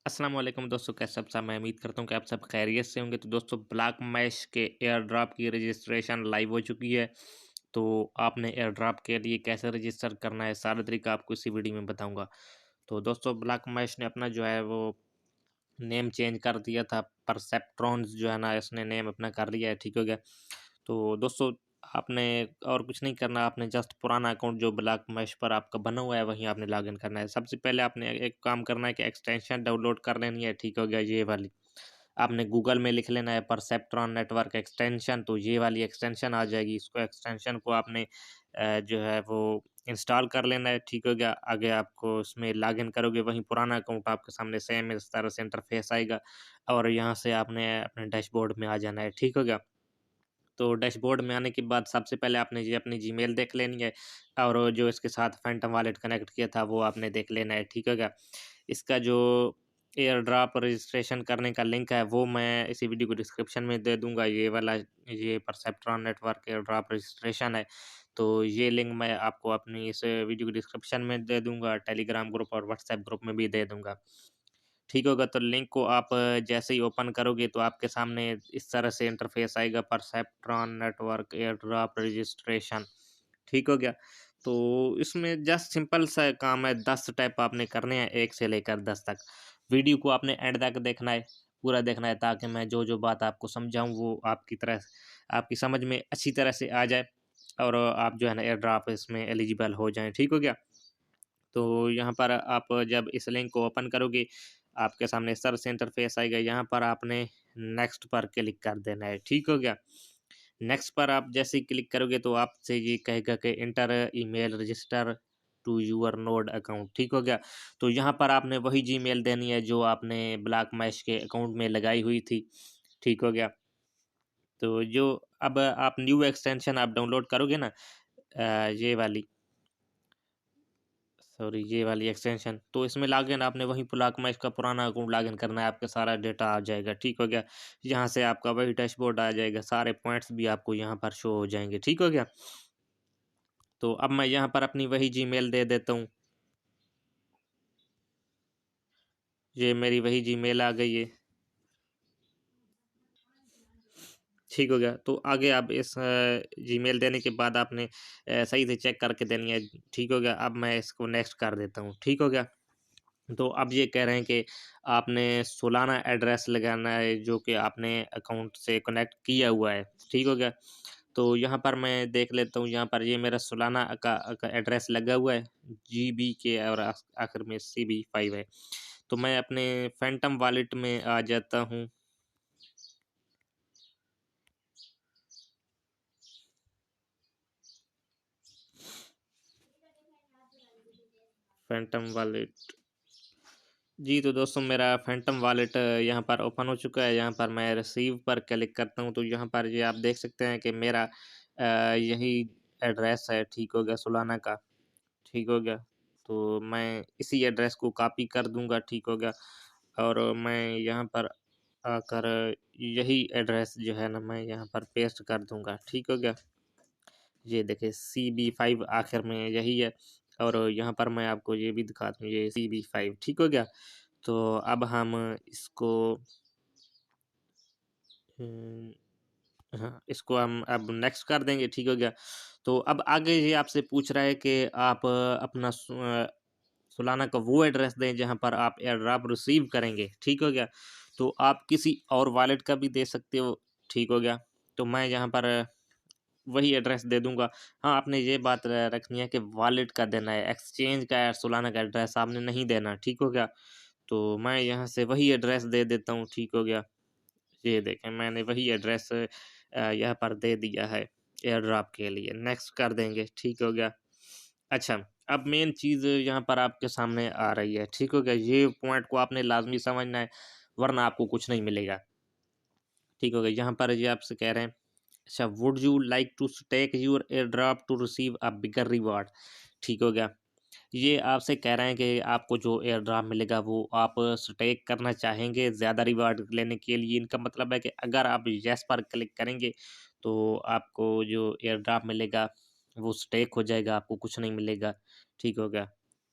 अस्सलाम वालेकुम दोस्तों, कैसे आप सब। मैं उम्मीद करता हूँ कि आप सब खैरियत से होंगे। तो दोस्तों, ब्लैक मैश के एयर ड्रॉप की रजिस्ट्रेशन लाइव हो चुकी है। तो आपने एयर ड्रॉप के लिए कैसे रजिस्टर करना है, सारा तरीका आपको इसी वीडियो में बताऊंगा। तो दोस्तों, ब्लैक मैश ने अपना जो है वो नेम चेंज कर दिया था। परसेप्ट्रॉन्स जो है ना, इसने नेम अपना कर लिया है। ठीक हो गया। तो दोस्तों, आपने और कुछ नहीं करना। आपने जस्ट पुराना अकाउंट जो ब्लैक मैश पर आपका बना हुआ है वहीं आपने लॉगिन करना है। सबसे पहले आपने एक काम करना है कि एक्सटेंशन डाउनलोड कर लेनी है। ठीक हो गया। ये वाली आपने गूगल में लिख लेना है, परसेप्ट्रॉन नेटवर्क एक्सटेंशन। तो ये वाली एक्सटेंशन आ जाएगी। इसको एक्सटेंशन को आपने जो है वो इंस्टॉल कर लेना है। ठीक हो गया। आगे आपको उसमें लॉगिन करोगे, वहीं पुराना अकाउंट आपके सामने सेम इस तरह से इंटरफेस आएगा और यहाँ से आपने अपने डैशबोर्ड में आ जाना है। ठीक हो गया। तो डैशबोर्ड में आने के बाद सबसे पहले आपने ये अपनी जीमेल देख लेनी है और जो इसके साथ फैंटम वॉलेट कनेक्ट किया था वो आपने देख लेना है। ठीक है क्या। इसका जो एयर ड्रॉप रजिस्ट्रेशन करने का लिंक है वो मैं इसी वीडियो को डिस्क्रिप्शन में दे दूंगा। ये वाला ये perceptron network air drop registration है। तो ये लिंक मैं आपको अपनी इस वीडियो को डिस्क्रिप्शन में दे दूंगा, टेलीग्राम ग्रुप और व्हाट्सएप ग्रुप में भी दे दूंगा। ठीक होगा। तो लिंक को आप जैसे ही ओपन करोगे तो आपके सामने इस तरह से इंटरफेस आएगा, perceptron network air drop registration. ठीक हो गया। तो इसमें जस्ट सिंपल सा काम है, 10 स्टेप आपने करने हैं 1 से लेकर 10 तक। वीडियो को आपने एंड तक देखना है, पूरा देखना है, ताकि मैं जो जो बात आपको समझाऊं वो आपकी समझ में अच्छी तरह से आ जाए और आप जो है ना एयर ड्रॉप इसमें एलिजिबल हो जाएं। ठीक हो गया। तो यहाँ पर आप जब इस लिंक को ओपन करोगे आपके सामने सर्च इंटरफेस आएगा। यहाँ पर आपने नेक्स्ट पर क्लिक कर देना है। ठीक हो गया। नेक्स्ट पर आप जैसे ही क्लिक करोगे तो आपसे ये कहेगा कि enter email register to your node account. ठीक हो गया। तो यहाँ पर आपने वही जीमेल देनी है जो आपने ब्लैक मैश के अकाउंट में लगाई हुई थी। ठीक हो गया। तो जो अब आप न्यू एक्सटेंशन आप डाउनलोड करोगे ना, ये वाली सॉरी ये वाली एक्सटेंशन, तो इसमें लॉगिन आपने वहीं ब्लॉक में इसका पुराना अकाउंट लॉगिन करना है। आपका सारा डेटा आ जाएगा। ठीक हो गया। यहाँ से आपका वही डैशबोर्ड आ जाएगा, सारे पॉइंट्स भी आपको यहाँ पर शो हो जाएंगे। ठीक हो गया। तो अब मैं यहाँ पर अपनी वही जीमेल दे देता हूँ। ये मेरी वही जीमेल आ गई है। ठीक हो गया। तो आगे आप इस जीमेल देने के बाद आपने सही से चेक करके देनी है। ठीक हो गया। अब मैं इसको नेक्स्ट कर देता हूँ। ठीक हो गया। तो अब ये कह रहे हैं कि आपने सोलाना एड्रेस लगाना है जो कि आपने अकाउंट से कनेक्ट किया हुआ है। ठीक हो गया। तो यहाँ पर मैं देख लेता हूँ, यहाँ पर ये मेरा सोलाना का एड्रेस लगा हुआ है, GB के और आखिर में CB5 है। तो मैं अपने फैंटम वॉलेट में आ जाता हूँ। फैंटम वॉलेट जी। तो दोस्तों, मेरा फैंटम वॉलेट यहाँ पर ओपन हो चुका है। यहाँ पर मैं रिसीव पर क्लिक करता हूँ तो यहाँ पर ये आप देख सकते हैं कि मेरा यही एड्रेस है। ठीक हो गया, सोलाना का। ठीक हो गया। तो मैं इसी एड्रेस को कॉपी कर दूंगा। ठीक हो गया। और मैं यहाँ पर आकर यही एड्रेस जो है ना मैं यहाँ पर पेस्ट कर दूंगा। ठीक हो गया। ये देखिए CB5 आखिर में यही है। और यहाँ पर मैं आपको ये भी दिखा दूँ, ये CB5। ठीक हो गया। तो अब हम इसको हाँ, इसको हम अब नेक्स्ट कर देंगे। ठीक हो गया। तो अब आगे ये आपसे पूछ रहा है कि आप अपना सोलाना का वो एड्रेस दें जहाँ पर आप एयर ड्रॉप रिसीव करेंगे। ठीक हो गया। तो आप किसी और वॉलेट का भी दे सकते हो। ठीक हो गया। तो मैं यहाँ पर वही एड्रेस दे दूंगा। हाँ, आपने ये बात रखनी है कि वॉलेट का देना है, एक्सचेंज का या सोलाना का एड्रेस आपने नहीं देना। ठीक हो गया। तो मैं यहाँ से वही एड्रेस दे देता हूँ। ठीक हो गया। ये देखें, मैंने वही एड्रेस यहाँ पर दे दिया है एयर ड्रॉप के लिए। नेक्स्ट कर देंगे। ठीक हो गया। अच्छा, अब मेन चीज़ यहाँ पर आपके सामने आ रही है। ठीक हो गया। ये पॉइंट को आपने लाजमी समझना है, वरना आपको कुछ नहीं मिलेगा। ठीक हो गया। यहाँ पर ये आपसे कह रहे हैं, अच्छा, would you like to stake your airdrop to receive a bigger reward. ठीक हो गया। ये आपसे कह रहे हैं कि आपको जो एयर ड्रॉप मिलेगा वो आप स्टेक करना चाहेंगे ज़्यादा रिवार्ड लेने के लिए। इनका मतलब है कि अगर आप येस पर क्लिक करेंगे तो आपको जो एयर ड्रॉप मिलेगा वो स्टेक हो जाएगा, आपको कुछ नहीं मिलेगा। ठीक हो गया।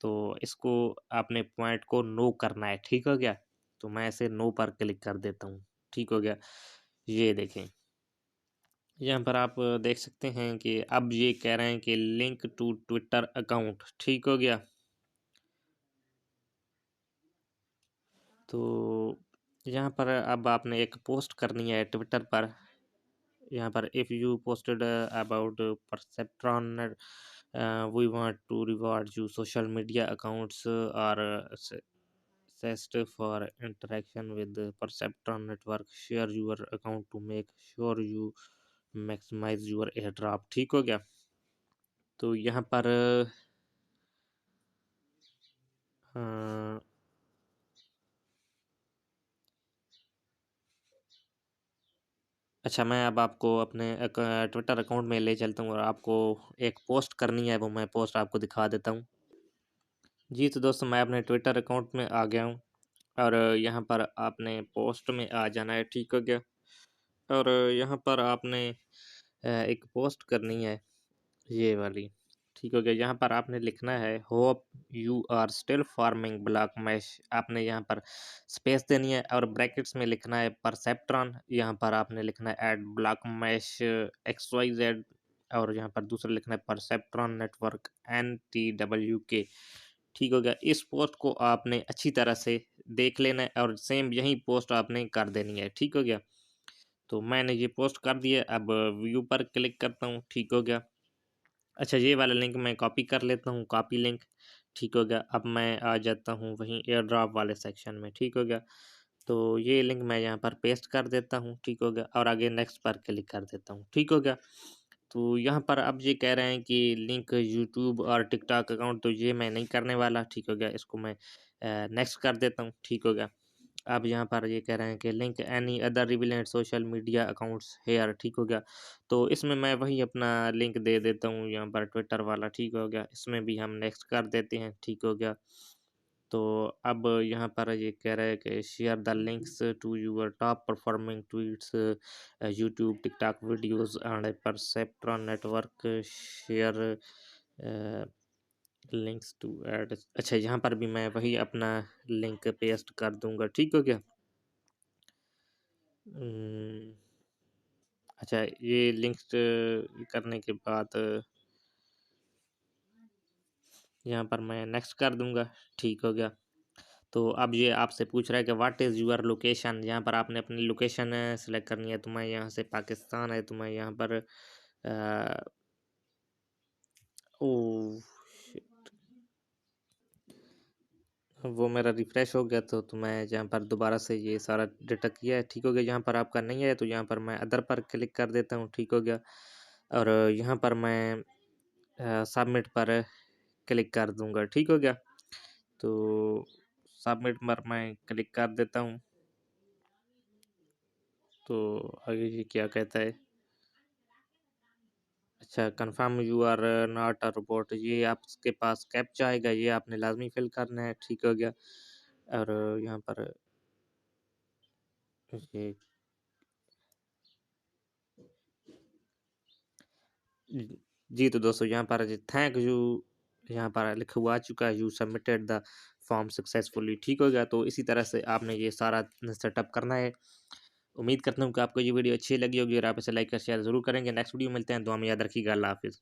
तो इसको आपने पॉइंट को नो करना है। ठीक हो गया। तो मैं ऐसे नो पर क्लिक कर देता हूँ। ठीक हो गया। ये देखें, यहाँ पर आप देख सकते हैं कि अब ये कह रहे हैं कि लिंक टू ट्विटर अकाउंट। ठीक हो गया। तो यहाँ पर अब आपने एक पोस्ट करनी है ट्विटर पर। यहाँ पर if you posted about perceptron we want to reward you. Social media accounts are assessed for interaction with the perceptron network. Share your account to make sure you maximize your airdrop। ठीक हो गया। तो यहाँ पर अ, अच्छा, मैं अब आपको अपने ट्विटर अकाउंट में ले चलता हूँ और आपको एक पोस्ट करनी है, वो मैं पोस्ट आपको दिखा देता हूँ। जी तो दोस्तों, मैं अपने ट्विटर अकाउंट में आ गया हूँ और यहाँ पर आपने पोस्ट में आ जाना है। ठीक हो गया। और यहाँ पर आपने एक पोस्ट करनी है, ये वाली। ठीक हो गया। यहाँ पर आपने लिखना है hope you are still farming block mesh. आपने यहाँ पर स्पेस देनी है और ब्रैकेट्स में लिखना है परसेप्ट्रॉन। यहाँ पर आपने लिखना है एड ब्लॉक मैश XYZ और यहाँ पर दूसरा लिखना है परसेप्ट्रॉन नेटवर्क NTWK। ठीक हो गया। इस पोस्ट को आपने अच्छी तरह से देख लेना है और सेम यही पोस्ट आपने कर देनी है। ठीक हो गया। तो मैंने ये पोस्ट कर दिया। अब व्यू पर क्लिक करता हूँ। ठीक हो गया। अच्छा, ये वाला लिंक मैं कॉपी कर लेता हूँ, कॉपी लिंक। ठीक हो गया। अब मैं आ जाता हूँ वहीं एयर ड्रॉप वाले सेक्शन में। ठीक हो गया। तो ये लिंक मैं यहाँ पर पेस्ट कर देता हूँ। ठीक हो गया। और आगे नेक्स्ट पर क्लिक कर देता हूँ। ठीक हो गया। तो यहाँ पर अब ये कह रहे हैं कि लिंक यूट्यूब और टिकटॉक अकाउंट, तो ये मैं नहीं करने वाला। ठीक हो गया। इसको मैं नेक्स्ट कर देता हूँ। ठीक हो गया। अब यहाँ पर ये कह रहे हैं कि link any other relevant social media accounts here. ठीक हो गया। तो इसमें मैं वही अपना लिंक दे देता हूँ यहाँ पर ट्विटर वाला। ठीक हो गया। इसमें भी हम नेक्स्ट कर देते हैं। ठीक हो गया। तो अब यहाँ पर ये कह रहे हैं कि share the links to your top performing tweets YouTube TikTok videos and perceptron network. Share links to add. अच्छा, यहाँ पर भी मैं वही अपना लिंक पेस्ट कर दूंगा। ठीक हो गया। हम्म, अच्छा, ये लिंक्स करने के बाद यहाँ पर मैं नेक्स्ट कर दूंगा। ठीक हो गया। तो अब ये आपसे पूछ रहा है कि व्हाट इज़ यूर लोकेशन। यहाँ पर आपने अपनी लोकेशन सेलेक्ट करनी है। तो मैं यहाँ से पाकिस्तान है, तो मैं यहाँ पर ओ वो मेरा रिफ़्रेश हो गया, तो मैं यहाँ पर दोबारा से ये सारा डेटा किया है। ठीक हो गया। यहाँ पर आपका नहीं है, तो यहाँ पर मैं अदर पर क्लिक कर देता हूँ। ठीक हो गया। और यहाँ पर मैं सबमिट पर क्लिक कर दूंगा। ठीक हो गया। तो सबमिट पर मैं क्लिक कर देता हूँ। तो आगे ये क्या कहता है। अच्छा, confirm you are not a robot. ये आपके पास कैप्चा आएगा, ये आपने लाजमी फिल करना है। ठीक हो गया। और यहाँ पर ये जी तो दोस्तों, यहाँ पर थैंक यू यहाँ पर लिखा हुआ आ चुका है, you submitted the form successfully. ठीक हो गया। तो इसी तरह से आपने ये सारा सेटअप करना है। उम्मीद करता हूँ कि आपको ये वीडियो अच्छी लगी होगी और आप इसे लाइक और शेयर जरूर करेंगे। नेक्स्ट वीडियो मिलते हैं। दुआ में याद रखिएगा। अल्लाह हाफिज़।